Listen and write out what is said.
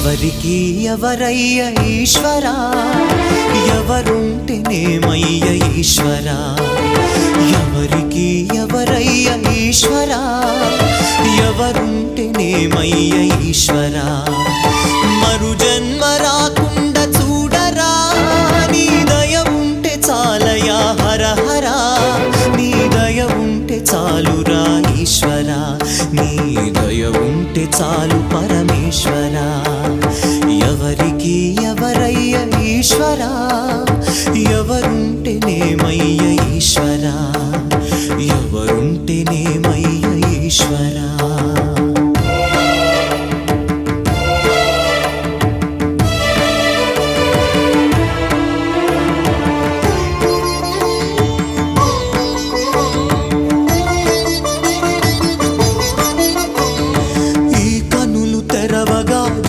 ఎవరికి ఎవరయ్య ఈశ్వరా, ఎవరుంటేనేమయ్య ఈశ్వరా. ఎవరికి ఎవరయ్య ఈశ్వరా, ఎవరుంటేనేమయ్య ఈశ్వరా. మరు జన్మ రాకుండా చూడరా, నీ దయ ఉంటే చాలయా హర హరా. నీ దయ ఉంటే చాలురా ఈశ్వరా, నీ దయ ఉంటే చాలు పరమేశ్వరా. ఎవరికి ఎవరయ్య ఈశ్వరా, ఎవరుంటేనేమయ్య ఈశ్వరా. ఎవరుంటేనేమయ్య ఈశ్వరా.